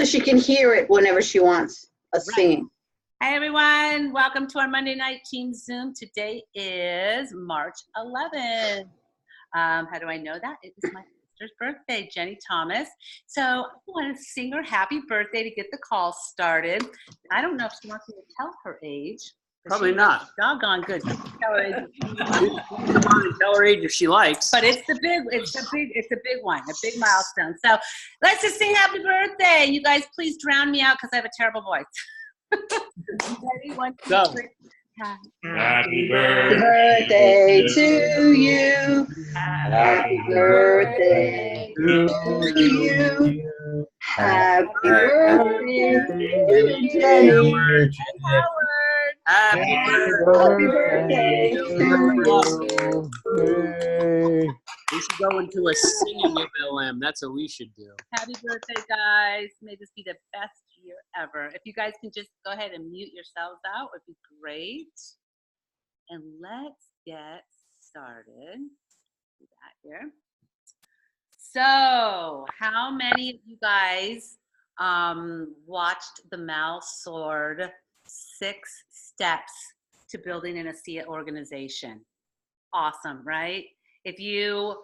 so she can hear it whenever she wants us singing. Hi, everyone. Welcome to our Monday Night Team Zoom. Today is March 11th. How do I know that? It is my sister's birthday, Jenny Thomas. So I want to sing her happy birthday to get the call started. I don't know if she wants me to tell her age. Probably not. Doggone good. Tell her age. Tell her age if she likes. But it's a big one, a big milestone. So let's just sing happy birthday. You guys, please drown me out because I have a terrible voice. Ready? 1, 2, 3. Happy Birthday to you. Happy birthday to you. Happy birthday to Jenny. Howard. Happy birthday to birthday. We should go into a singing MLM. That's what we should do. Happy birthday, guys. May this be the best year ever. If you guys can just go ahead and mute yourselves out, it would be great. And let's get started. Do that here. So, how many of you guys watched the Mal Sword 6 Steps to Building an ASEA Organization? Awesome, right? If you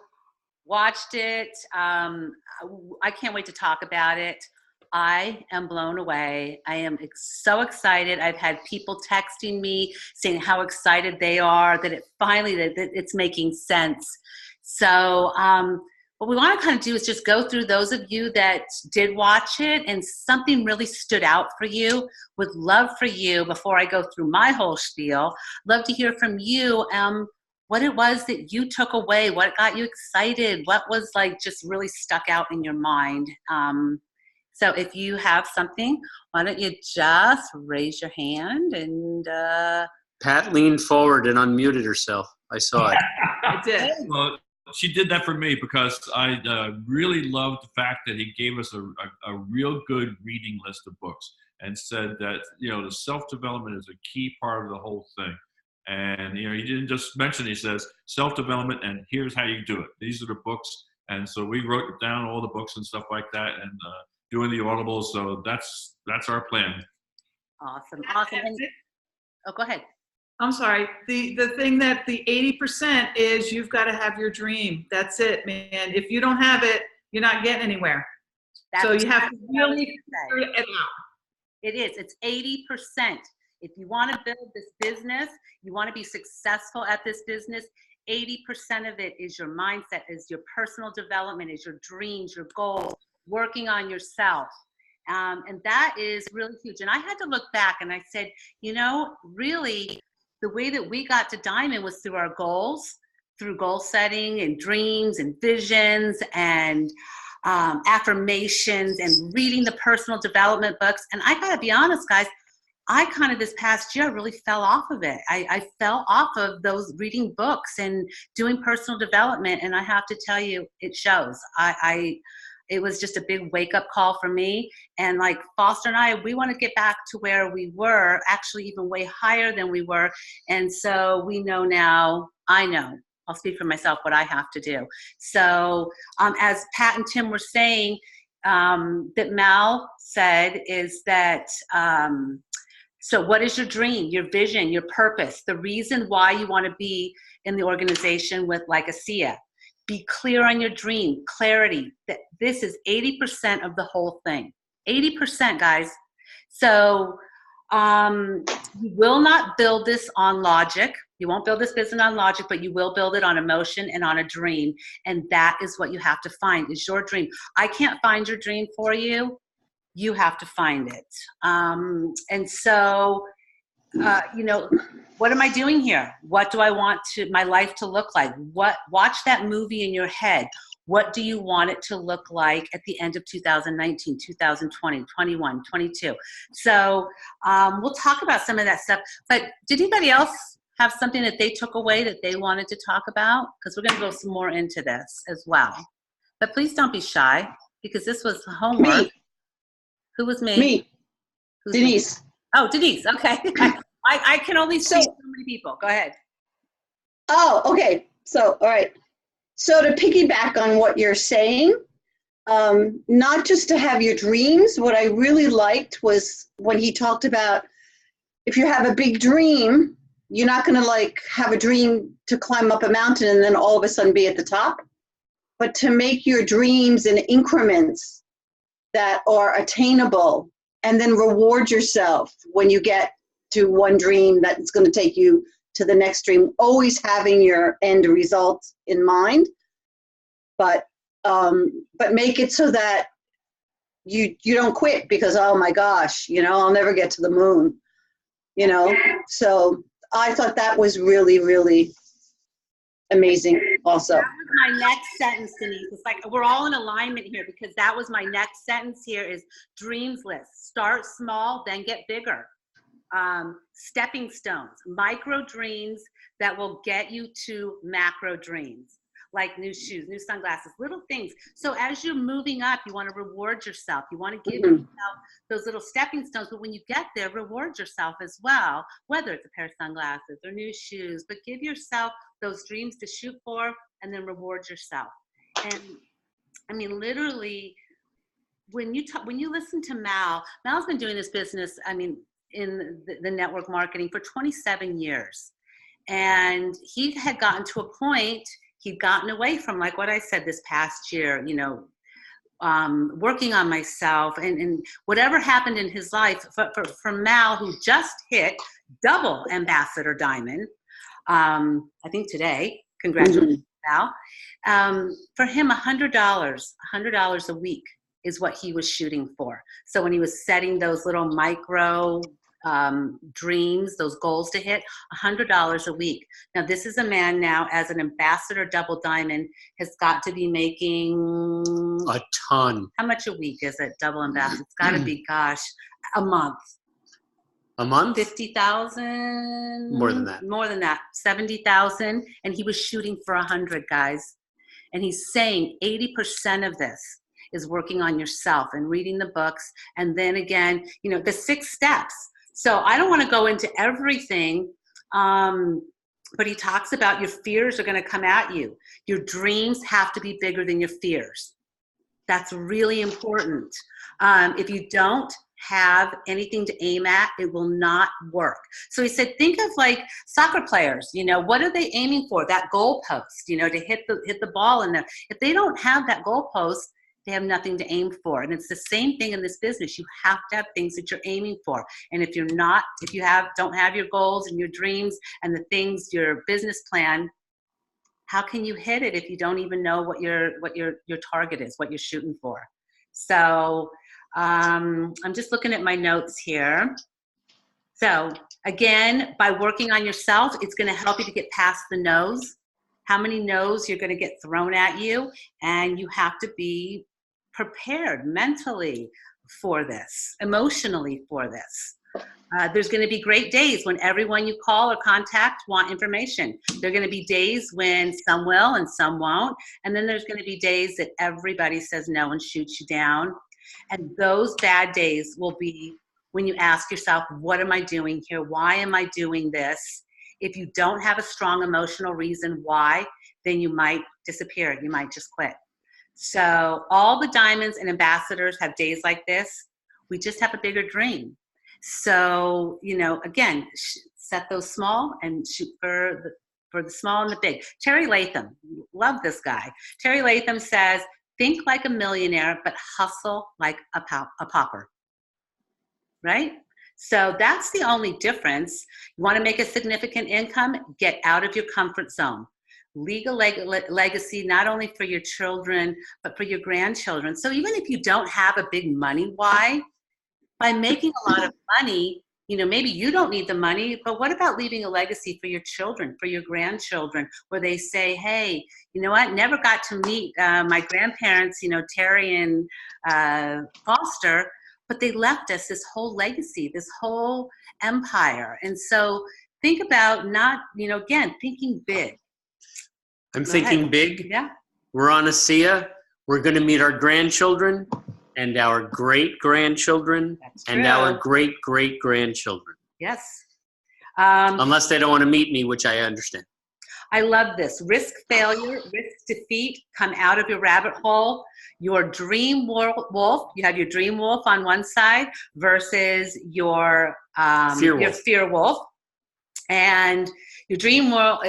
watched it, I can't wait to talk about it. I am blown away. I am so excited. I've had people texting me saying how excited they are that it finally, that it's making sense. So what we want to kind of do is just go through those of you that did watch it and something really stood out for you. Would love for you, before I go through my whole spiel, love to hear from you what it was that you took away, what got you excited, what was like just really stuck out in your mind. So if you have something, why don't you just raise your hand and Pat leaned forward and unmuted herself. I saw it. I did. Well, she did that for me because I really loved the fact that he gave us a real good reading list of books and said that, you know, the self-development is a key part of the whole thing. And, you know, he didn't just mention, he says, self-development, and here's how you do it. These are the books. And so we wrote down all the books and stuff like that and doing the audibles. So that's our plan. Awesome. And, go ahead. I'm sorry. The thing that the 80% is you've got to have your dream. That's it, man. If you don't have it, you're not getting anywhere. So you have to really figure it out. It is. It's 80%. If you want to build this business, you want to be successful at this business, 80% of it is your mindset, is your personal development, is your dreams, your goals, working on yourself. And that is really huge. And I had to look back and I said, you know, really the way that we got to Diamond was through our goals, through goal setting and dreams and visions and affirmations and reading the personal development books. And I got to be honest, guys, I kind of this past year really fell off of it. I fell off of those reading books and doing personal development. And I have to tell you, it shows. It was just a big wake-up call for me. And like Foster and I, we want to get back to where we were, actually even way higher than we were. And so we know now, I'll speak for myself, what I have to do. So as Pat and Tim were saying, that Mal said is that, so what is your dream, your vision, your purpose, the reason why you want to be in the organization with like ASEA? Be clear on your dream, clarity. That this is 80% of the whole thing. 80%, guys. So you will not build this on logic. You won't build this business on logic, but you will build it on emotion and on a dream. And that is what you have to find, is your dream. I can't find your dream for you. You have to find it. And so, you know, what am I doing here? What do I want my life to look like? Watch that movie in your head. What do you want it to look like at the end of 2019, 2020, 21, 22? So we'll talk about some of that stuff. But did anybody else have something that they took away that they wanted to talk about? Because we're going to go some more into this as well. But please don't be shy, because this was homework. Me. Who was me? Me. Who's Denise. Me? Oh, Denise. Okay. I can only see so many people. Go ahead. Oh, okay. So, all right. So to piggyback on what you're saying, not just to have your dreams. What I really liked was when he talked about if you have a big dream, you're not going to like have a dream to climb up a mountain and then all of a sudden be at the top, but to make your dreams in increments that are attainable, and then reward yourself when you get to one dream that's going to take you to the next dream, always having your end result in mind, but make it so that you don't quit because, oh my gosh, I'll never get to the moon, so I thought that was really, really amazing also. That was my next sentence, Denise. It's like we're all in alignment here, because that was my next sentence here is dreams list. Start small, then get bigger. Stepping stones, micro dreams that will get you to macro dreams, like new shoes, new sunglasses, little things. So as you're moving up, you want to reward yourself. You want to give yourself those little stepping stones, but when you get there, reward yourself as well, whether it's a pair of sunglasses or new shoes, but give yourself those dreams to shoot for and then reward yourself. And I mean, literally, when you listen to Mal's been doing this business, I mean, in the network marketing for 27 years. And he had gotten to a point, he'd gotten away from, like what I said this past year, working on myself and whatever happened in his life. For Mal, who just hit double Ambassador Diamond, I think today, congratulations, Mal. For him, $100 a week is what he was shooting for. So when he was setting those little micro dreams, those goals to hit, $100 a week. Now this is a man now, as an Ambassador Double Diamond, has got to be making a ton. How much a week is it, Double Ambassador? It's got to be, gosh, a month. A month? 50,000. More than that. More than that. 70,000, and he was shooting for 100, guys. And he's saying 80% of this is working on yourself and reading the books, and then again, the 6 steps. So I don't want to go into everything, but he talks about your fears are going to come at you. Your dreams have to be bigger than your fears. That's really important. If you don't have anything to aim at, it will not work. So he said, think of like soccer players, what are they aiming for? That goal post, to hit the ball in there. If they don't have that goal post, they have nothing to aim for. And it's the same thing in this business. You have to have things that you're aiming for. And if you don't have your goals and your dreams and the things, your business plan, how can you hit it if you don't even know what your target is, what you're shooting for? So I'm just looking at my notes here. So again, by working on yourself, it's going to help you to get past the no's. How many no's you're going to get thrown at you, and you have to be prepared mentally for this, emotionally for this. There's going to be great days when everyone you call or contact want information. There are going to be days when some will and some won't. And then there's going to be days that everybody says no and shoots you down. And those bad days will be when you ask yourself, what am I doing here? Why am I doing this? If you don't have a strong emotional reason why, then you might disappear. You might just quit. So all the diamonds and ambassadors have days like this. We just have a bigger dream. So, again, set those small and shoot for the small and the big. Terry Latham, love this guy. Terry Latham says, think like a millionaire, but hustle like a pauper, right? So that's the only difference. You want to make a significant income, get out of your comfort zone. Leave a legacy not only for your children, but for your grandchildren. So even if you don't have a big money why, by making a lot of money, maybe you don't need the money, but what about leaving a legacy for your children, for your grandchildren, where they say, hey, you know what, never got to meet my grandparents, Terry and Foster, but they left us this whole legacy, this whole empire. And so think about again, thinking big. I'm thinking big. Yeah. We're on ASEA. We're going to meet our grandchildren and our great-grandchildren and our great-great-grandchildren. Yes. Unless they don't want to meet me, which I understand. I love this. Risk failure, risk defeat, come out of your rabbit hole. Your dream wolf, you have your dream wolf on one side versus your fear wolf. And your dream wolf,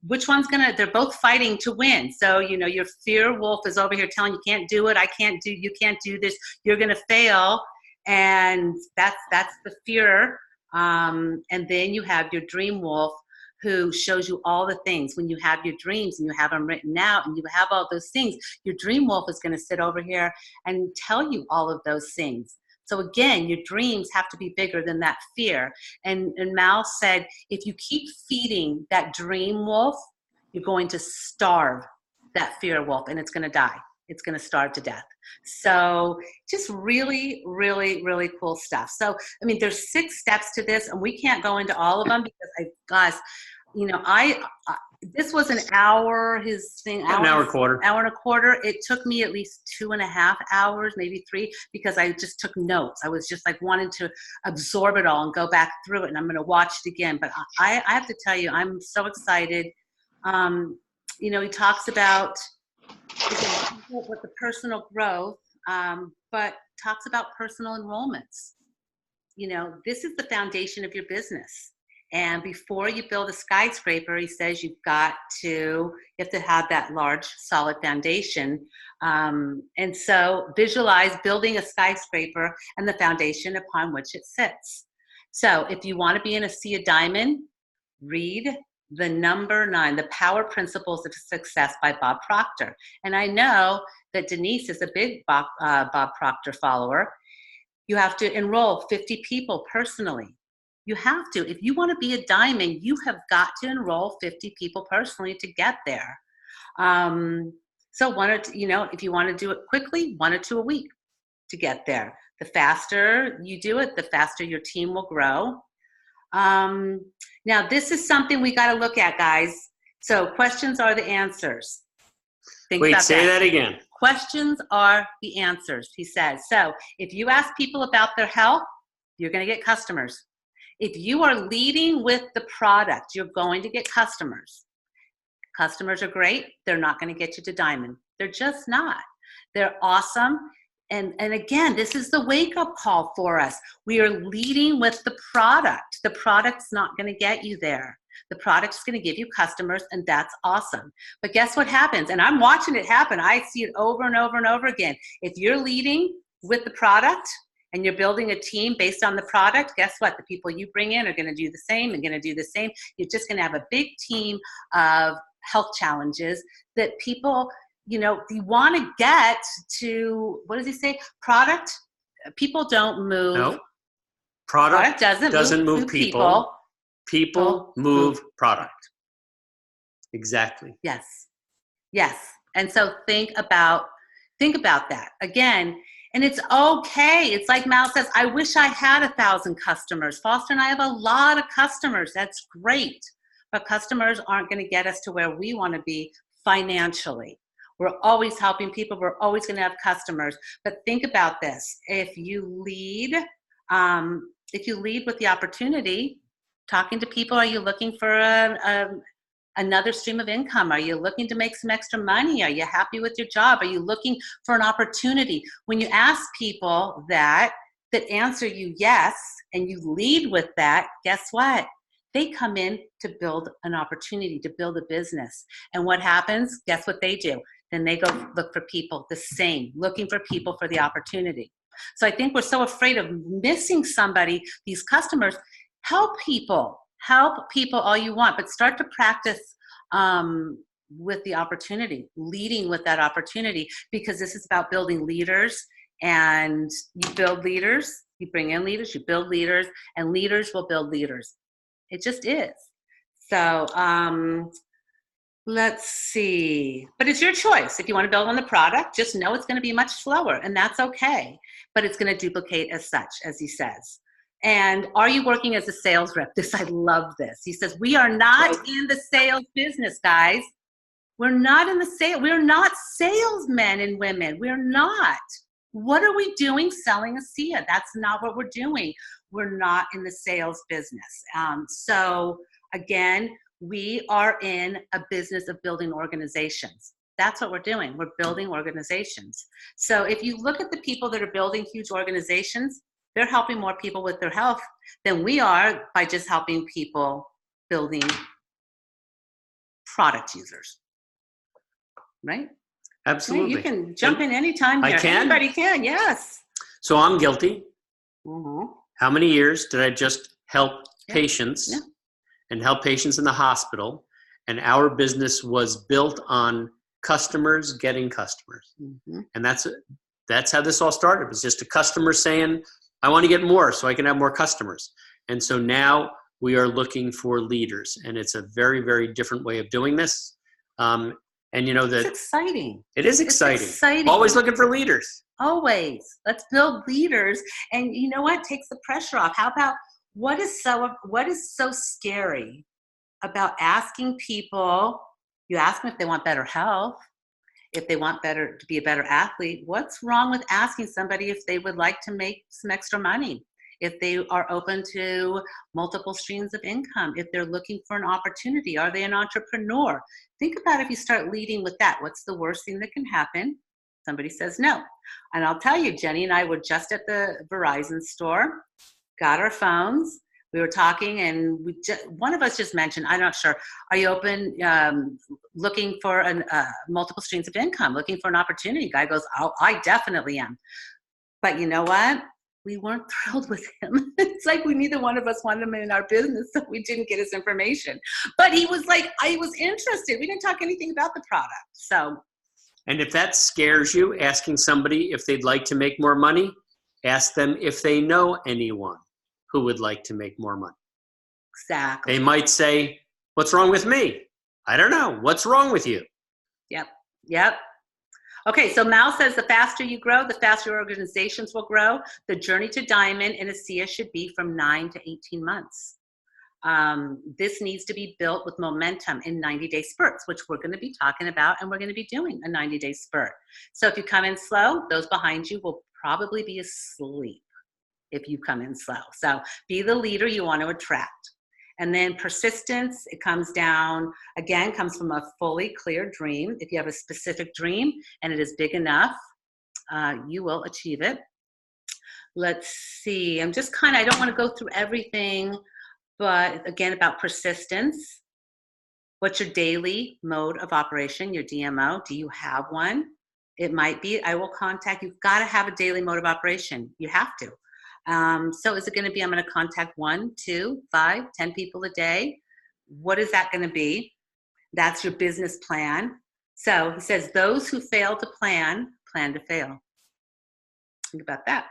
which one's they're both fighting to win. So, your fear wolf is over here telling you can't do it, you can't do this, you're gonna fail. And that's the fear. And then you have your dream wolf who shows you all the things. When you have your dreams and you have them written out and you have all those things, your dream wolf is gonna sit over here and tell you all of those things. So again, your dreams have to be bigger than that fear. And Mal said, if you keep feeding that dream wolf, you're going to starve that fear wolf and it's going to die. It's going to starve to death. So just really, really, really cool stuff. So, there's 6 steps to this and we can't go into all of them because this was an hour, an hour and a quarter. It took me at least 2.5 hours, maybe 3, because I just took notes. I was just wanting to absorb it all and go back through it, and I'm going to watch it again. But I have to tell you, I'm so excited. He talks about with the personal growth, but talks about personal enrollments. This is the foundation of your business. And before you build a skyscraper, he says you have to have that large, solid foundation. And so visualize building a skyscraper and the foundation upon which it sits. So if you want to be in a sea of diamond, read the number 9, The Power Principles of Success by Bob Proctor. And I know that Denise is a big Bob Proctor follower. You have to enroll 50 people personally. You have to. If you want to be a diamond, you have got to enroll 50 people personally to get there. So if you want to do it quickly, 1 or 2 a week to get there. The faster you do it, the faster your team will grow. Now, this is something we got to look at, guys. So questions are the answers. Wait, say that again. Questions are the answers, he says. So if you ask people about their health, you're going to get customers. If you are leading with the product, you're going to get customers. Customers are great. They're not going to get you to diamond. They're just not. They're awesome. And again, this is the wake-up call for us. We are leading with the product. The product's not going to get you there. The product's going to give you customers, and that's awesome. But guess what happens? And I'm watching it happen. I see it over and over and over again. If you're leading with the product, and you're building a team based on the product, guess what? The people you bring in are going to do the same and going to do the same. You're just going to have a big team of health challenges that people, you want to get to, what does he say? Product. People don't move. No. Product doesn't move people. People move product. Exactly. Yes. And so think about that. Again, and it's okay. It's like Mal says, I wish I had 1,000 customers. Foster and I have a lot of customers. That's great. But customers aren't going to get us to where we want to be financially. We're always helping people. We're always going to have customers. But think about this. If you lead with the opportunity, talking to people, are you looking for another stream of income? Are you looking to make some extra money? Are you happy with your job? Are you looking for an opportunity? When you ask people that answer you yes, and you lead with that, guess what? They come in to build an opportunity, to build a business. And what happens? Guess what they do? Then they go look for people the same, looking for people for the opportunity. So I think we're so afraid of missing somebody, these customers. Help people all you want, but start to practice with the opportunity, leading with that opportunity, because this is about building leaders. And you build leaders, you bring in leaders, you build leaders, and leaders will build leaders. It just is. So let's see. But it's your choice. If you want to build on the product, just know it's going to be much slower, and that's okay. But it's going to duplicate as such, as he says. And are you working as a sales rep? I love this. He says, we are not in the sales business, guys. We're not in the sale. We're not salesmen and women. We're not. What are we doing selling ASEA? That's not what we're doing. We're not in the sales business. So again, We are in a business of building organizations. That's what we're doing. We're building organizations. So if you look at the people that are building huge organizations, they're helping more people with their health than we are by just helping people building product users. Right? Absolutely. You can jump in anytime I here. can? Anybody can, yes. So I'm guilty. Mm-hmm. How many years did I just help Yeah. patients Yeah. and help patients in the hospital? And our business was built on customers getting customers. Mm-hmm. And that's how this all started. It was just a customer saying, I want to get more so I can have more customers. And so now we are looking for leaders. And it's a very, very different way of doing this. And you know that It's exciting. it is exciting. It's exciting. Always looking for leaders. Always. Let's build leaders. And you know what? Takes the pressure off. How about what is so scary about asking people, you ask them if they want better health, if they want to be a better athlete. What's wrong with asking somebody if they would like to make some extra money? If they are open to multiple streams of income, if they're looking for an opportunity, are they an entrepreneur? Think about if you start leading with that. What's the worst thing that can happen? Somebody says no. And I'll tell you, Jenny and I were just at the Verizon store, got our phones. We were talking, and one of us just mentioned, I'm not sure, are you open, looking for multiple streams of income, looking for an opportunity? Guy goes, oh, I definitely am. But you know what? We weren't thrilled with him. It's like neither one of us wanted him in our business, so we didn't get his information. But he was like, I was interested. We didn't talk anything about the product. So. And if that scares you, asking somebody if they'd like to make more money, ask them if they know anyone who would like to make more money. Exactly. They might say, what's wrong with me? I don't know. What's wrong with you? Yep. Okay, so Mal says the faster you grow, the faster your organizations will grow. The journey to diamond in ASEA should be from 9 to 18 months. This needs to be built with momentum in 90-day spurts, which we're going to be talking about, and we're going to be doing a 90-day spurt. So if you come in slow, those behind you will probably be asleep if you come in slow. So be the leader you want to attract. And then persistence, it comes from a fully clear dream. If you have a specific dream and it is big enough, you will achieve it. Let's see, I don't want to go through everything, but again, about persistence. What's your daily mode of operation, your DMO? Do you have one? It might be, I will contact, you've got to have a daily mode of operation. You have to. So is it going to be, I'm going to contact 1, 2, 5, 10 people a day? What is that going to be? That's your business plan. So he says, those who fail to plan to fail. Think about that.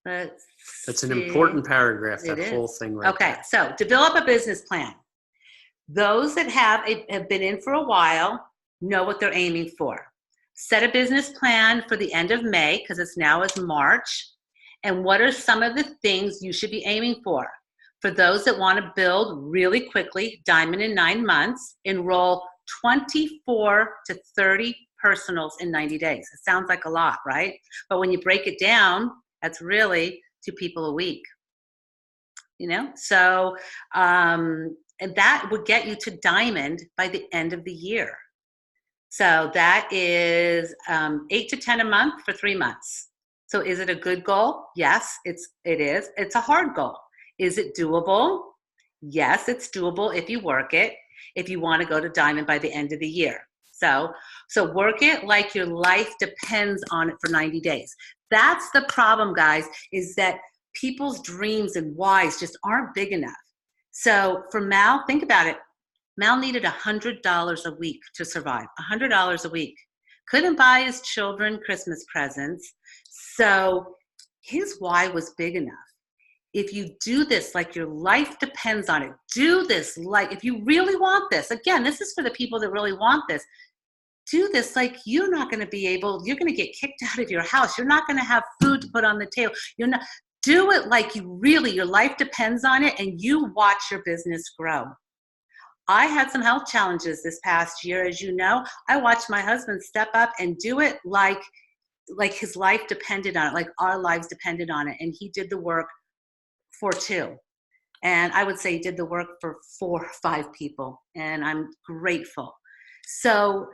That's an important paragraph, that whole thing right Okay, there. so develop a business plan. Those that have been in for a while know what they're aiming for. Set a business plan for the end of May, because it's now is March. And what are some of the things you should be aiming for? For those that want to build really quickly, diamond in 9 months, enroll 24 to 30 personals in 90 days. It sounds like a lot, right? But when you break it down, that's really 2 people a week. So, and that would get you to diamond by the end of the year. So that is 8 to 10 a month for 3 months. So is it a good goal? Yes, it is. It's a hard goal. Is it doable? Yes, it's doable if you work it, if you want to go to diamond by the end of the year. So work it like your life depends on it for 90 days. That's the problem, guys, is that people's dreams and whys just aren't big enough. So for Mal, think about it. Mal needed $100 a week to survive, $100 a week. Couldn't buy his children Christmas presents. So his why was big enough. If you do this like your life depends on it, do this like, if you really want this, again, this is for the people that really want this, do this like you're not going to be able, you're going to get kicked out of your house. You're not going to have food to put on the table. Do it like your life depends on it, and you watch your business grow. I had some health challenges this past year, as you know. I watched my husband step up and do it like his life depended on it, like our lives depended on it. And he did the work for 2. And I would say he did the work for 4 or 5 people, and I'm grateful. So,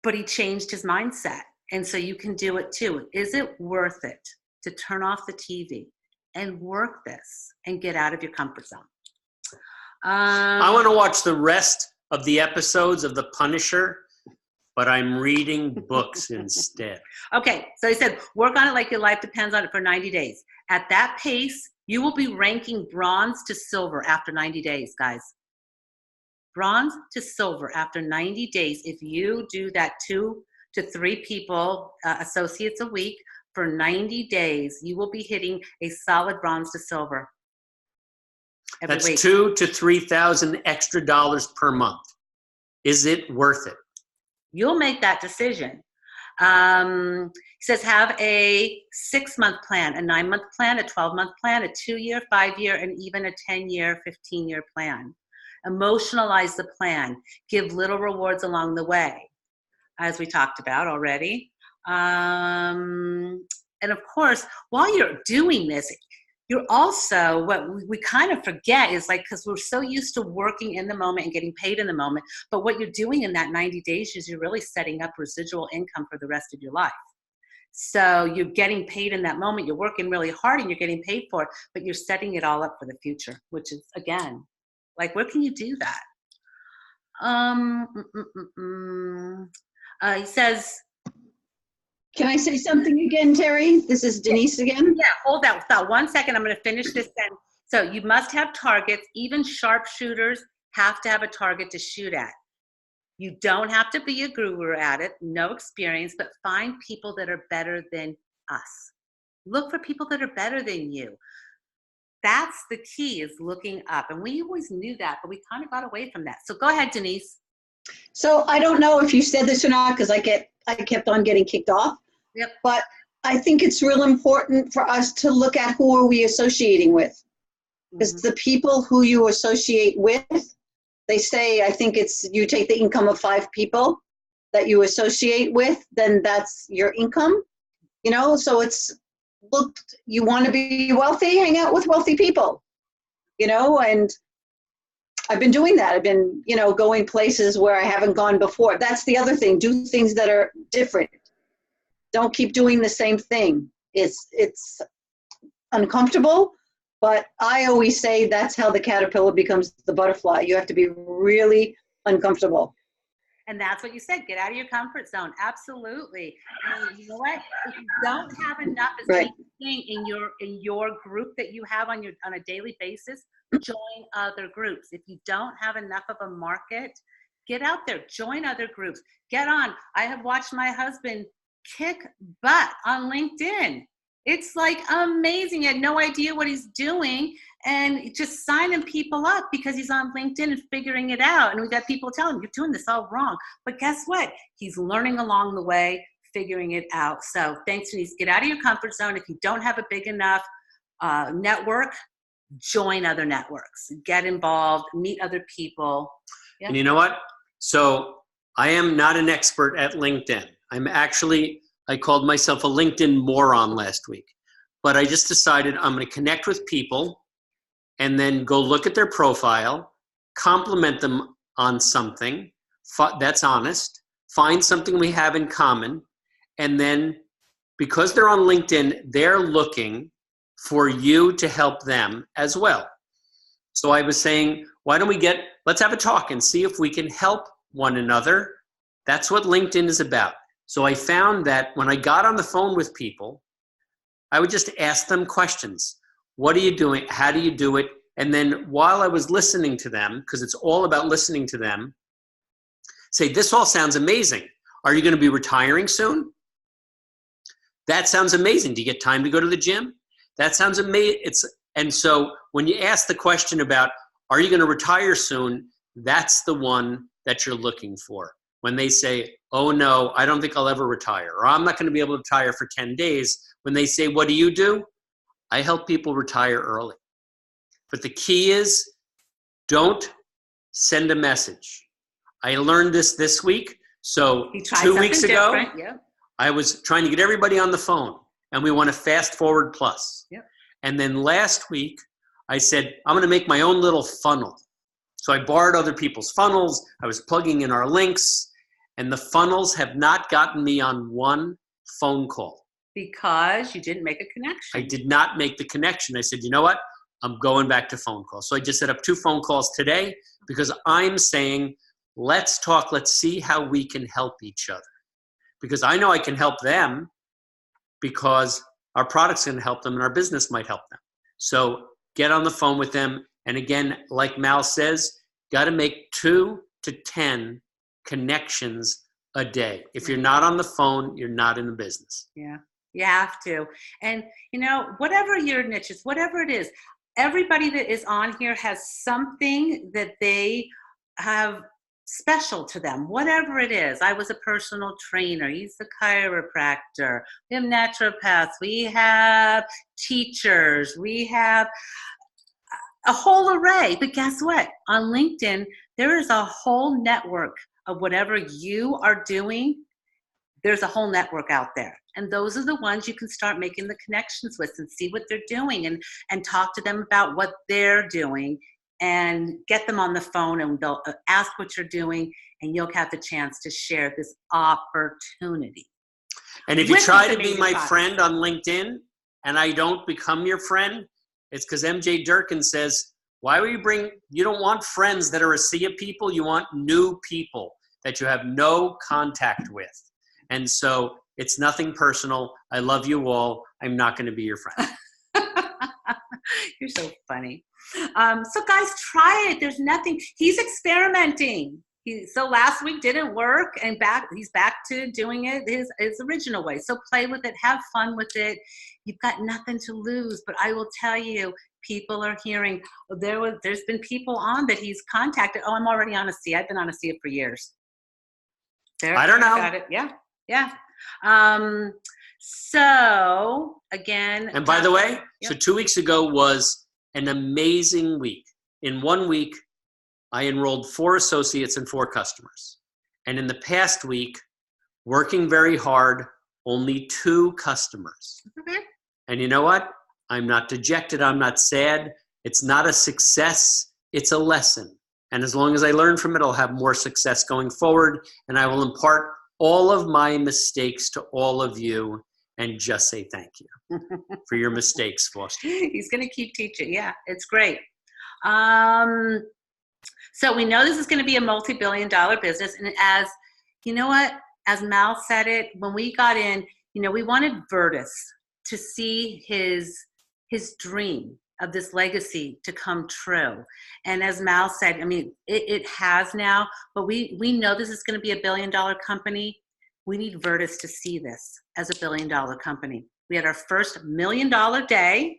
but he changed his mindset. And so you can do it too. Is it worth it to turn off the TV and work this and get out of your comfort zone? I want to watch the rest of the episodes of The Punisher, but I'm reading books instead. Okay, so he said, work on it like your life depends on it for 90 days. At that pace, you will be ranking bronze to silver after 90 days, guys. Bronze to silver after 90 days. If you do that 2 to 3 people, associates a week, for 90 days, you will be hitting a solid bronze to silver. Every That's week. $2,000 to $3,000 extra dollars per month. Is it worth it? You'll make that decision. He says have a 6-month plan, a 9-month plan, a 12-month plan, a 2-year, 5-year, and even a 10-year, 15-year plan. Emotionalize the plan. Give little rewards along the way, as we talked about already. And of course, while you're doing this, you're also, what we kind of forget is like, because we're so used to working in the moment and getting paid in the moment, but what you're doing in that 90 days is you're really setting up residual income for the rest of your life. So you're getting paid in that moment, you're working really hard and you're getting paid for it, but you're setting it all up for the future, which is, again, like, where can you do that? He says, Can I say something again, Terry? This is Denise again. yeah, hold that thought 1 second. I'm going to finish this then. So you must have targets. Even sharpshooters have to have a target to shoot at. You don't have to be a guru at it, no experience, but find people that are better than us. Look for people that are better than you. That's the key, is looking up. And we always knew that, but we kind of got away from that. So go ahead, Denise. So I don't know if you said this or not, because I kept on getting kicked off. Yep. But I think it's real important for us to look at who are we associating with. Because the people who you associate with, they say, I think it's, you take the income of 5 people that you associate with, then that's your income. You know, so it's, look, you want to be wealthy, hang out with wealthy people. You know, and I've been doing that. I've been, you know, going places where I haven't gone before. That's the other thing. Do things that are different. Don't keep doing the same thing. It's uncomfortable, but I always say that's how the caterpillar becomes the butterfly. You have to be really uncomfortable. And that's what you said. Get out of your comfort zone. Absolutely. And you know what? If you don't have enough as Right. anything in your group that you have on a daily basis, join other groups. If you don't have enough of a market, get out there. Join other groups. Get on. I have watched my husband kick butt on LinkedIn. It's like amazing. He had no idea what he's doing, and just signing people up because he's on LinkedIn and figuring it out. And we've got people telling him, you're doing this all wrong. But guess what? He's learning along the way, figuring it out. So thanks, Denise. Get out of your comfort zone. If you don't have a big enough network, join other networks. Get involved, meet other people. Yeah. And you know what? So I am not an expert at LinkedIn. I called myself a LinkedIn moron last week. But I just decided I'm going to connect with people and then go look at their profile, compliment them on something that's honest, find something we have in common, and then because they're on LinkedIn, they're looking for you to help them as well. So I was saying, let's have a talk and see if we can help one another. That's what LinkedIn is about. So I found that when I got on the phone with people, I would just ask them questions. What are you doing? How do you do it? And then while I was listening to them, because it's all about listening to them, say, this all sounds amazing. Are you going to be retiring soon? That sounds amazing. Do you get time to go to the gym? That sounds amazing. And so when you ask the question about, are you going to retire soon? That's the one that you're looking for. When they say, oh no, I don't think I'll ever retire, or I'm not going to be able to retire for 10 days. When they say, what do? I help people retire early. But the key is, don't send a message. I learned this week. So 2 weeks ago, yeah. I was trying to get everybody on the phone, and we want a fast forward plus. Yep. And then last week, I said, I'm going to make my own little funnel. So I borrowed other people's funnels. I was plugging in our links, and the funnels have not gotten me on one phone call. Because you didn't make a connection. I did not make the connection. I said, you know what? I'm going back to phone calls. So I just set up 2 phone calls today because I'm saying, let's talk. Let's see how we can help each other. Because I know I can help them because our product's going to help them and our business might help them. So get on the phone with them. And again, like Mal says, got to make 2 to 10 connections a day. If you're not on the phone, you're not in the business. Yeah, you have to. And, whatever your niche is, whatever it is, everybody that is on here has something that they have special to them, whatever it is. I was a personal trainer. He's a chiropractor. We have naturopaths. We have teachers. We have a whole array. But guess what? On LinkedIn, there is a whole network of whatever you are doing. There's a whole network out there. And those are the ones you can start making the connections with and see what they're doing and talk to them about what they're doing and get them on the phone, and they'll ask what you're doing, and you'll have the chance to share this opportunity. And if you try to be my friend on LinkedIn and I don't become your friend, it's because MJ Durkin says, why would you don't want friends that are a sea of people. You want new people that you have no contact with. And so it's nothing personal. I love you all. I'm not going to be your friend. You're so funny. So guys, try it. There's nothing. He's experimenting. So last week didn't work, and he's back to doing it his original way. So play with it. Have fun with it. You've got nothing to lose. But I will tell you, people are hearing. There's been people on that he's contacted. Oh, I'm already on ASEA. I've been on ASEA for years. I don't know. Got it. Yeah. So again. And by the way, So 2 weeks ago was an amazing week. In 1 week, I enrolled 4 associates and 4 customers. And in the past week, working very hard, only 2 customers. Okay. And you know what? I'm not dejected. I'm not sad. It's not a success. It's a lesson. And as long as I learn from it, I'll have more success going forward. And I will impart all of my mistakes to all of you and just say thank you for your mistakes, Foster. He's going to keep teaching. Yeah, it's great. So we know this is going to be a multi-billion-dollar business. And as, you know what, as Mal said it, when we got in, we wanted Vertus to see his dream of this legacy to come true. And as Mal said, I mean, it has now, but we know this is going to be a billion-dollar company. We need Vertus to see this as a billion-dollar company. We had our first $1 million day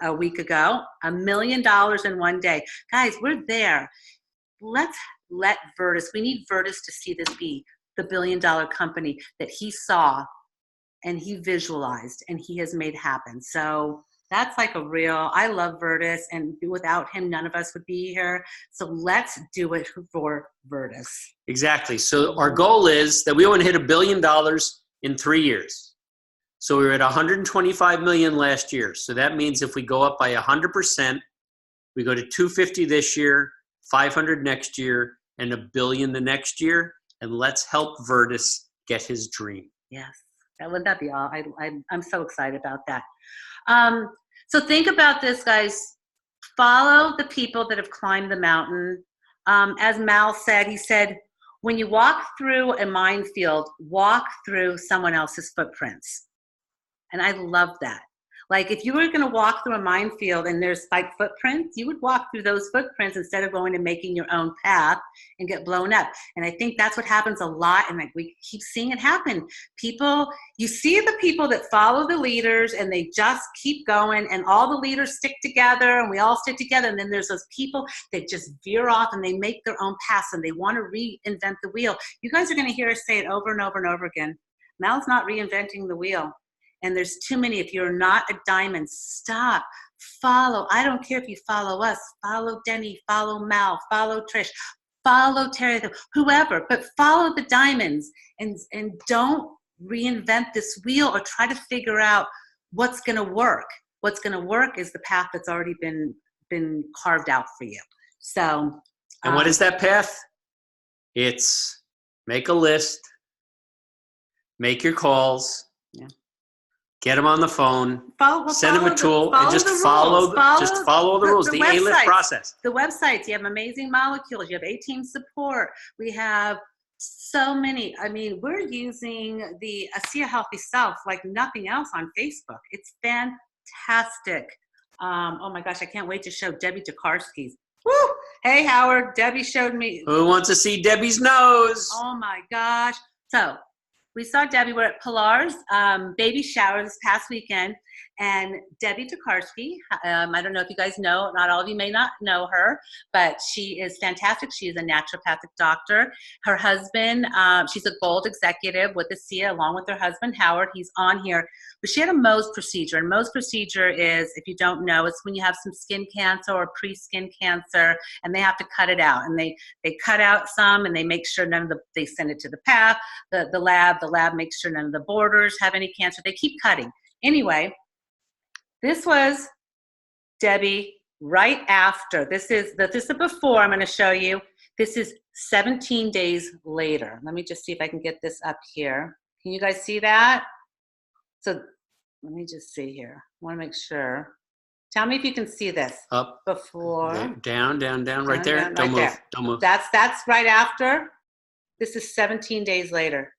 a week ago, $1 million in one day. Guys, we're there. Let's let Vertus, we need Vertus to see this be the billion-dollar company that he saw and he visualized and he has made happen. So that's like I love Vertus, and without him, none of us would be here. So let's do it for Vertus. Exactly. So our goal is that we want to hit $1 billion in 3 years. So we were at 125 million last year. So that means if we go up by 100%, we go to 250 this year, 500 next year, and $1 billion the next year. And let's help Vertus get his dream. Yes. Wouldn't that be all? I'm so excited about that. So think about this, guys. Follow the people that have climbed the mountain. As Mal said, he said, when you walk through a minefield, walk through someone else's footprints. And I love that. Like if you were going to walk through a minefield and there's like footprints, you would walk through those footprints instead of going and making your own path and get blown up. And I think that's what happens a lot. And like we keep seeing it happen. People, you see the people that follow the leaders and they just keep going and all the leaders stick together and we all stick together. And then there's those people that just veer off and they make their own paths and they want to reinvent the wheel. You guys are going to hear us say it over and over and over again. Mal's not reinventing the wheel. And there's too many. If you're not a diamond, stop. Follow. I don't care if you follow us. Follow Denny. Follow Mal. Follow Trish. Follow Terry. Whoever. But follow the diamonds. And don't reinvent this wheel or try to figure out what's going to work. What's going to work is the path that's already been been carved out for you. So. And what is that path? It's make a list, make your calls, Yeah. get them on the phone, send them a tool, and just follow follow the rules. The A-List websites. process. The websites, you have Amazing Molecules, you have A-Team Support, we have so many. I mean, we're using the See a Healthy Self like nothing else on Facebook. It's fantastic. Oh my gosh, I can't wait to show Debbie Tokarski's. Woo! Hey, Howard, Debbie showed me. Who wants to see Debbie's nose? Oh my gosh. So we saw Debbie. We're at Pilar's baby shower this past weekend. And Debbie Tokarski, I don't know if you guys know, not all of you may not know her, but she is fantastic. She is a naturopathic doctor. Her husband, she's a gold executive with ASEA along with her husband, Howard. He's on here. But she had a Mohs procedure. And Mohs procedure is, if you don't know, it's when you have some skin cancer or pre-skin cancer, and they have to cut it out. And they cut out some, and they make sure they send it to the path, the lab. The lab makes sure none of the borders have any cancer. They keep cutting. Anyway, this was Debbie right after. This is the before I'm going to show you. This is 17 days later. Let me just see if I can get this up here. Can you guys see that? So let me just see here. I want to make sure. Tell me if you can see this. Up, Before. down, right there. Down, Don't right move. there. Don't move. That's right after. This is 17 days later.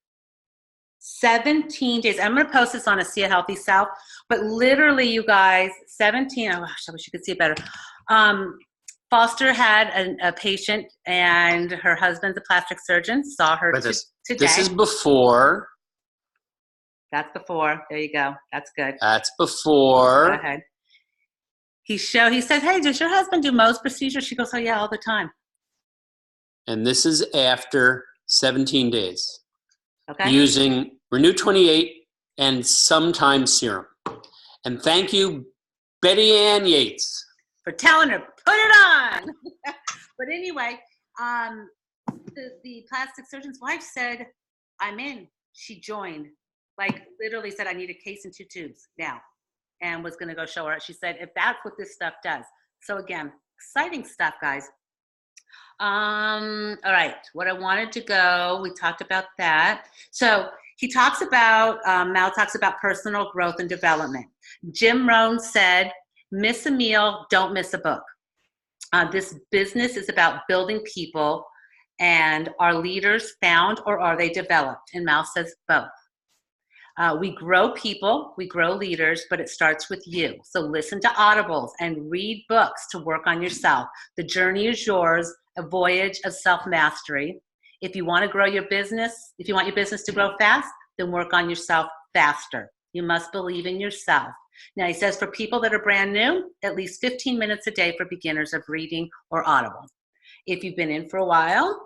17 days. I'm going to post this on a See a Healthy Self, but literally, you guys, 17. Oh gosh, I wish you could see it better. Foster had a patient, and her husband's a plastic surgeon. Saw her today. This is before. That's before. There you go. That's good. That's before. Go ahead. He says, "Hey, does your husband do Mohs procedures?" She goes, "Oh yeah, all the time." And this is after 17 days. Okay. Using Renew 28 and sometimes serum. And thank you, Betty Ann Yates. For telling her, put it on. But anyway, the plastic surgeon's wife said, I'm in. She joined. Like literally said, I need a case and 2 tubes now. And was going to go show her. She said, if that's what this stuff does. So again, exciting stuff, guys. All right, what I wanted to go, we talked about that. So he talks about, Mal talks about personal growth and development. Jim Rohn said, miss a meal, don't miss a book. This business is about building people, and are leaders found or are they developed? And Mal says both. We grow people, we grow leaders, but it starts with you. So listen to audibles and read books to work on yourself. The journey is yours, a voyage of self-mastery. If you want to grow your business, if you want your business to grow fast, then work on yourself faster. You must believe in yourself. Now, he says for people that are brand new, at least 15 minutes a day for beginners of reading or audible. If you've been in for a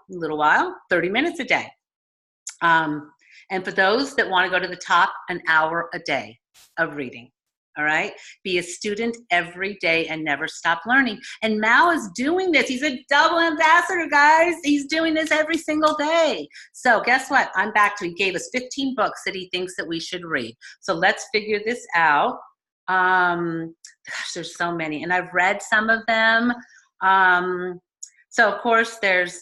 little while, 30 minutes a day. And for those that want to go to the top, an hour a day of reading. All right. Be a student every day and never stop learning. And Mal is doing this. He's a double ambassador, guys. He's doing this every single day. So guess what? I'm back to, he gave us 15 books that he thinks that we should read. So let's figure this out. Gosh, there's so many. And I've read some of them. So of course there's,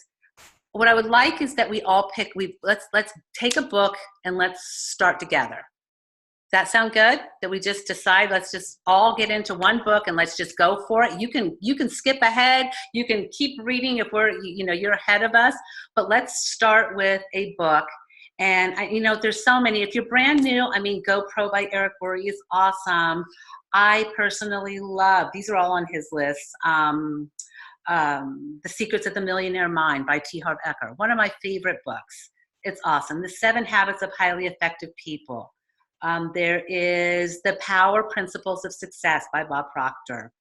what I would like is that we all pick, let's take a book and let's start together. Does that sound good? That we just decide, let's just all get into one book and let's just go for it. You can skip ahead. You can keep reading if you're ahead of us, but let's start with a book. And there's so many. If you're brand new, Go Pro by Eric Worre is awesome. I personally love, these are all on his list. The Secrets of the Millionaire Mind by T. Harv Eker. One of my favorite books. It's awesome. The 7 Habits of Highly Effective People. There is The Power Principles of Success by Bob Proctor.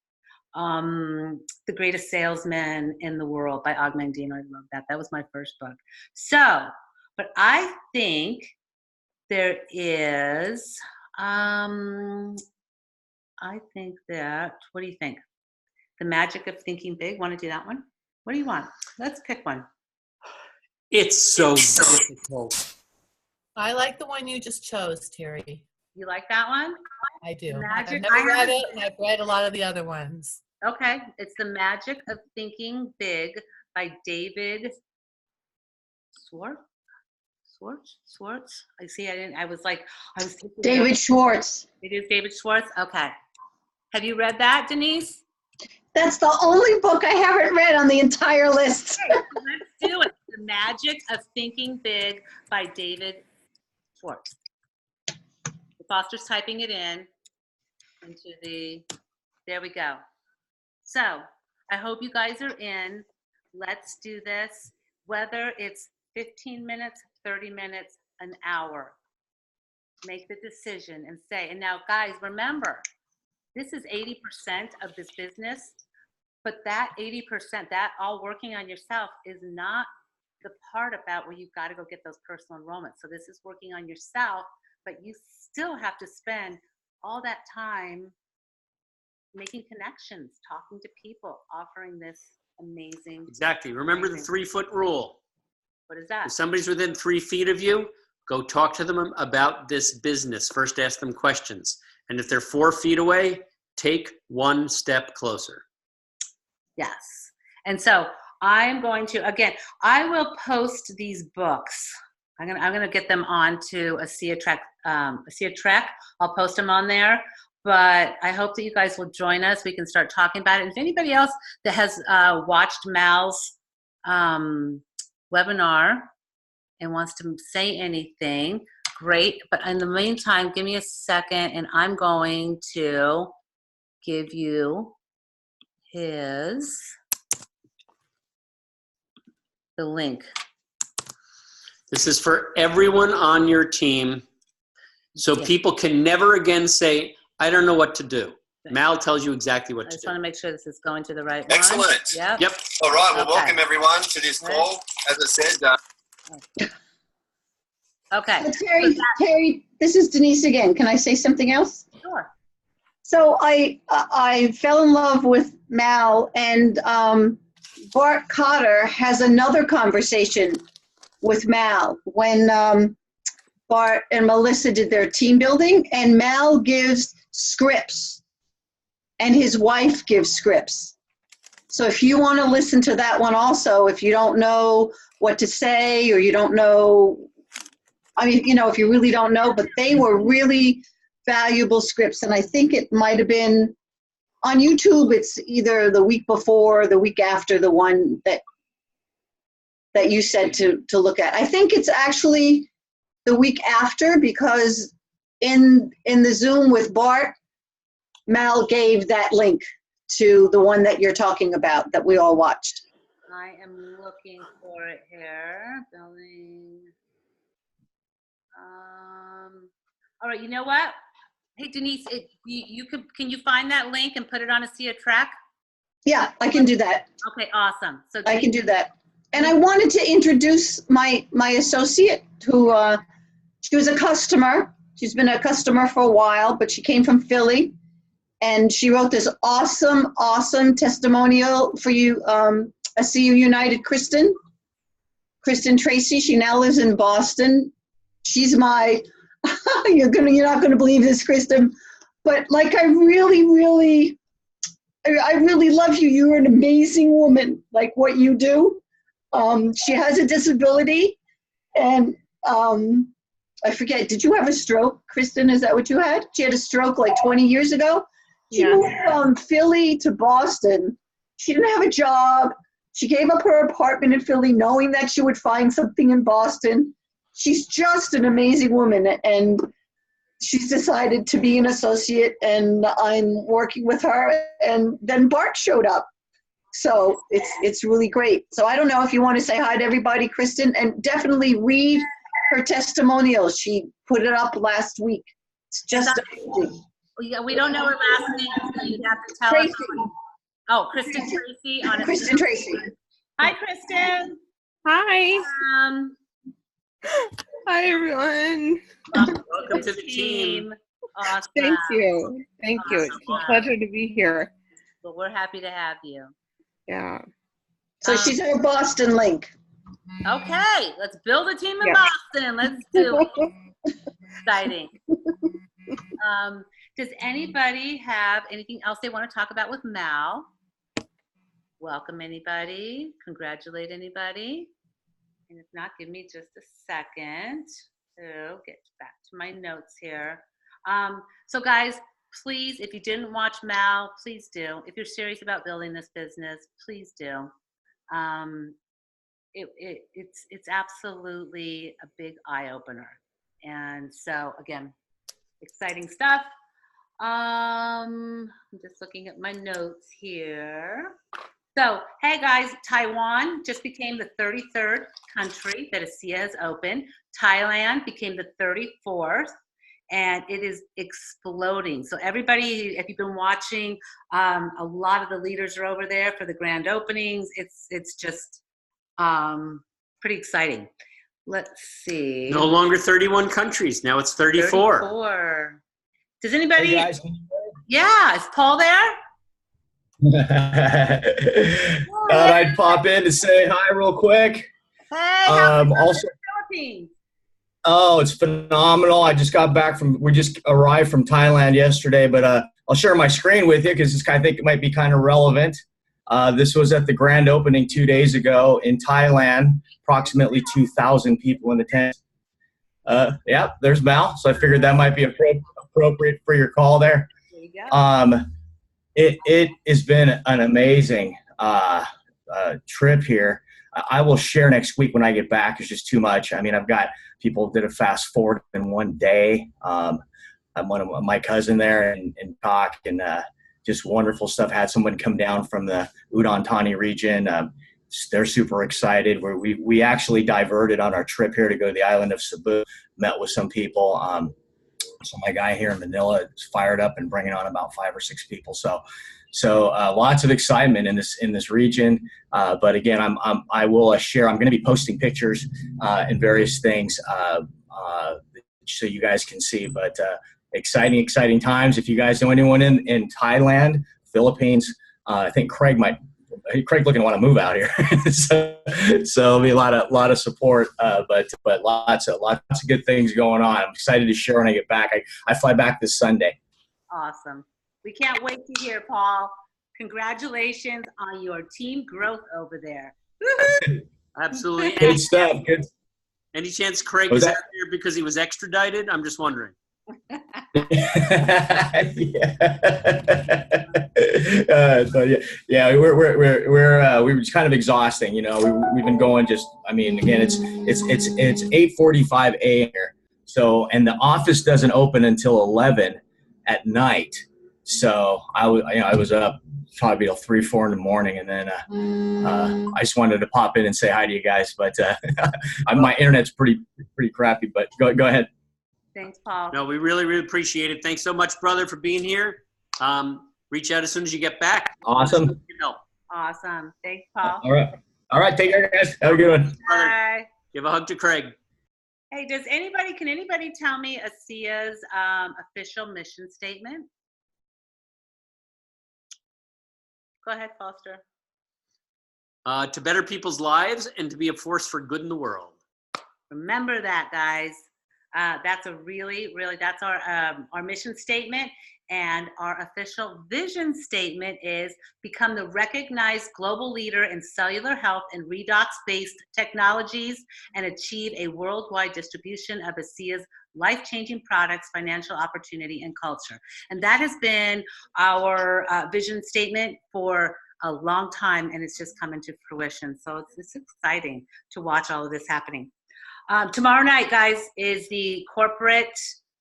The Greatest Salesman in the World by Og Mandino. I love that. That was my first book. So, but I think there is, what do you think? The Magic of Thinking Big. Want to do that one? What do you want? Let's pick one. It's so difficult. I like the one you just chose, Terry. You like that one? I do. Magic. I've never read it, and I've read a lot of the other ones. Okay, it's The Magic of Thinking Big by David Schwartz. I see. I was thinking David Schwartz. It is David Schwartz. Okay. Have you read that, Denise? That's the only book I haven't read on the entire list. Okay, so let's do it. The Magic of Thinking Big by David Schwartz. Foster's typing it in into there we go. So I hope you guys are in. Let's do this. Whether it's 15 minutes, 30 minutes, an hour. Make the decision and say, and now guys, remember, this is 80% of this business, but that 80%, that all working on yourself is not the part about where you've got to go get those personal enrollments. So this is working on yourself, but you still have to spend all that time making connections, talking to people, offering this amazing. Exactly. Remember the 3-foot rule. What is that? If somebody's within 3 feet of you, go talk to them about this business. First, ask them questions. And if they're 4 feet away, take one step closer. Yes. And so I'm going to, again, I will post these books. I'm gonna get them onto ASEA Trek. I'll post them on there. But I hope that you guys will join us. We can start talking about it. And if anybody else that has watched Mal's webinar and wants to say anything, great. But in the meantime, give me a second, and I'm going to give you the link. This is for everyone on your team. So people can never again say, I don't know what to do. Mal tells you exactly what to do. I just want to make sure this is going to the right one. Excellent. Yep. All right. Well, Okay. welcome everyone to this call. As I said, Okay. So Terry, this is Denise again. Can I say something else? Sure. So I fell in love with Mal, and Bart Cotter has another conversation with Mal when Bart and Melissa did their team building, and Mal gives scripts and his wife gives scripts. So if you want to listen to that one also, if you don't know what to say or you don't know, I mean, if you really don't know, but they were really valuable scripts. And I think it might have been on YouTube. It's either the week before or the week after the one that you said to look at. I think it's actually the week after, because in the Zoom with Bart, Mal gave that link to the one that you're talking about that we all watched. I am looking for it here. Building. All right, you know what? Hey, Denise, can you find that link and put it on ASEA Track? Yeah, I can do that. Okay, awesome. So I can do that. And I wanted to introduce my associate who, she was a customer. She's been a customer for a while, but she came from Philly. And she wrote this awesome, awesome testimonial for you, ASEA United Kristen Tracy. She now lives in Boston. She's my, you're not gonna believe this, Kristen, but like I really love you. You're an amazing woman, like what you do. She has a disability, and I forget, did you have a stroke, Kristen? Is that what you had? She had a stroke like 20 years ago. She moved from Philly to Boston. She didn't have a job. She gave up her apartment in Philly knowing that she would find something in Boston. She's just an amazing woman, and she's decided to be an associate, and I'm working with her, and then Bart showed up. So it's really great. So I don't know if you want to say hi to everybody, Kristen, and definitely read her testimonial. She put it up last week. It's just amazing. Yeah, we don't know her last name, so you'd have to tell Tracy. us. Oh, Kristen Tracy. On Kristen Tracy. Hi, Kristen. Hi. Hi, everyone. Welcome to the team. Awesome. Thank you. Thank you. It's a pleasure to be here. Well, we're happy to have you. Yeah. So she's her Boston link. Okay, let's build a team in Yeah. Boston. Let's do it. Exciting. Does anybody have anything else they want to talk about with Mal? Welcome anybody. Congratulate anybody. And if not, give me just a second to get back to my notes here. So guys, please, if you didn't watch Mal, please do. If you're serious about building this business, please do. It's absolutely a big eye opener. And so again, exciting stuff. I'm just looking at my notes here. So, hey guys, Taiwan just became the 33rd country that ASEA has opened. Thailand became the 34th, and it is exploding. So everybody, if you've been watching, a lot of the leaders are over there for the grand openings. It's just pretty exciting. Let's see. No longer 31 countries. Now it's 34. 34. Does anybody? Hey guys. Yeah, is Paul there? Thought I'd pop in to say hi real quick. Hey, how's also, the Philippines? oh, it's phenomenal. We just arrived from Thailand yesterday, but I'll share my screen with you because I think it might be kind of relevant. This was at the grand opening 2 days ago in Thailand, approximately 2,000 people in attendance. Yeah, there's Mal. So I figured that might be appropriate for your call there. There you go. It has been an amazing trip here. I will share next week when I get back. It's just too much. I mean, I've got people that have fast forward in one day. I'm one of my cousin there and talk and just wonderful stuff. Had someone come down from the Udon Thani region. They're super excited. We actually diverted on our trip here to go to the island of Cebu. Met with some people. So my guy here in Manila is fired up and bringing on about 5 or 6 people. So lots of excitement in this region. But again, I will share. I'm going to be posting pictures and various things so you guys can see. But exciting times. If you guys know anyone in Thailand, Philippines, I think Craig looking to want to move out here. so there'll be a lot of support, but lots of good things going on. I'm excited to share when I get back. I fly back this Sunday. Awesome. We can't wait to hear, Paul. Congratulations on your team growth over there. Woo-hoo! Absolutely. Good stuff. Good. Any chance Craig is out here because he was extradited? I'm just wondering. We're just kind of exhausting, you know. We've been going again, it's 8:45 a.m. here, so, and the office doesn't open until 11 at night. So I was up probably till 3, 4 in the morning, and then I just wanted to pop in and say hi to you guys, but my internet's pretty crappy. But go ahead. Thanks, Paul. No, we really, really appreciate it. Thanks so much, brother, for being here. Reach out as soon as you get back. Awesome. Awesome. Thanks, Paul. All right. Take care, guys. Have a good one. Bye. Give a hug to Craig. Hey, can anybody tell me ASEA's official mission statement? Go ahead, Foster. To better people's lives and to be a force for good in the world. Remember that, guys. That's that's our mission statement, and our official vision statement is become the recognized global leader in cellular health and redox-based technologies and achieve a worldwide distribution of ASEA's life-changing products, financial opportunity, and culture. And that has been our vision statement for a long time, and it's just coming to fruition. So it's exciting to watch all of this happening. Tomorrow night, guys, is the corporate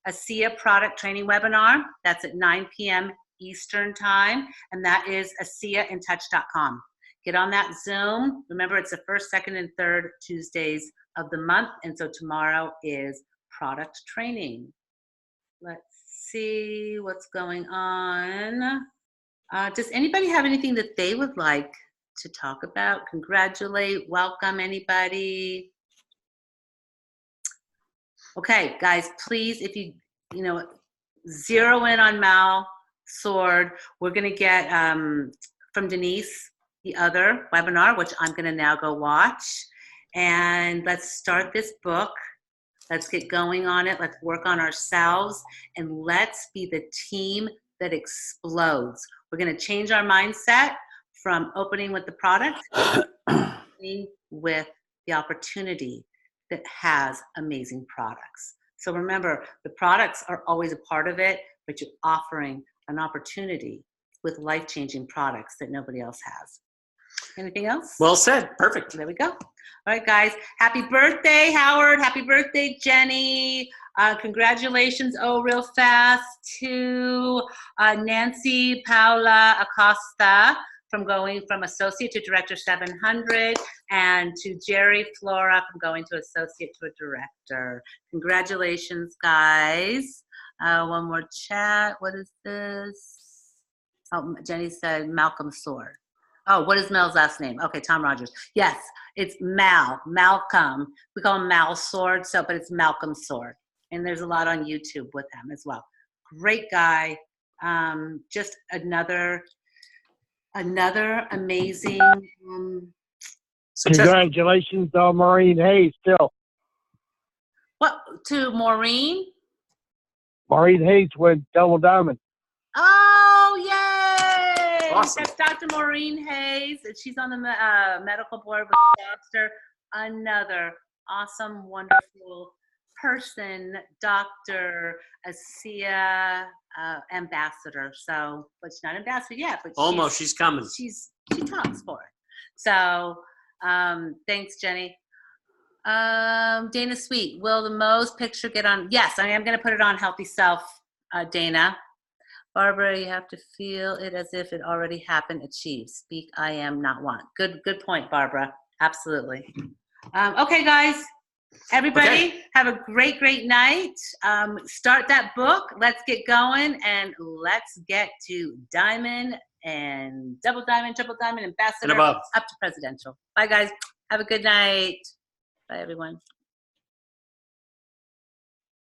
ASEA product training webinar. That's at 9 p.m. Eastern time, and that is ASEAintouch.com. Get on that Zoom. Remember, it's the first, second, and third Tuesdays of the month, and so tomorrow is product training. Let's see what's going on. Does anybody have anything that they would like to talk about? Congratulate, welcome anybody? Okay, guys, please, if you zero in on Mal Sword, we're going to get from Denise the other webinar, which I'm going to now go watch. And let's start this book. Let's get going on it. Let's work on ourselves, and let's be the team that explodes. We're going to change our mindset from opening with the product to opening with the opportunity that has amazing products. So remember, the products are always a part of it, but you're offering an opportunity with life-changing products that nobody else has. Anything else? Well said. Perfect. There we go. All right, guys. Happy birthday, Howard. Happy birthday, Jenny. Congratulations, real fast, to Nancy Paula Acosta from going from associate to director 700, and to Jerry Flora from going to associate to a director. Congratulations, guys. One more chat. What is this? Oh, Jenny said Malcolm Sword. Oh, what is Mel's last name? Okay, Tom Rogers. Yes, it's Malcolm. We call him Mal Sword, but it's Malcolm Sword. And there's a lot on YouTube with him as well. Great guy. Just another amazing. Congratulations on Maureen Hayes, still. What, to Maureen? Maureen Hayes went double diamond. Oh, yay! Awesome. That's Dr. Maureen Hayes. She's on the medical board with Dr. Another awesome, wonderful person, Dr. Asia ambassador. So, but she's not ambassador yet. But Almost, she's coming. She talks for it. So, thanks, Jenny. Dana Sweet, will the Mo's picture get on? Yes, I am going to put it on Healthy Self, Dana. Barbara, you have to feel it as if it already happened. Achieve. Speak, I am, not want. Good point, Barbara. Absolutely. Okay, guys. Everybody, have a great, great night. Start that book. Let's get going, and let's get to diamond and double diamond, triple diamond, ambassador, and above. up to presidential. Bye, guys. Have a good night. Bye, everyone.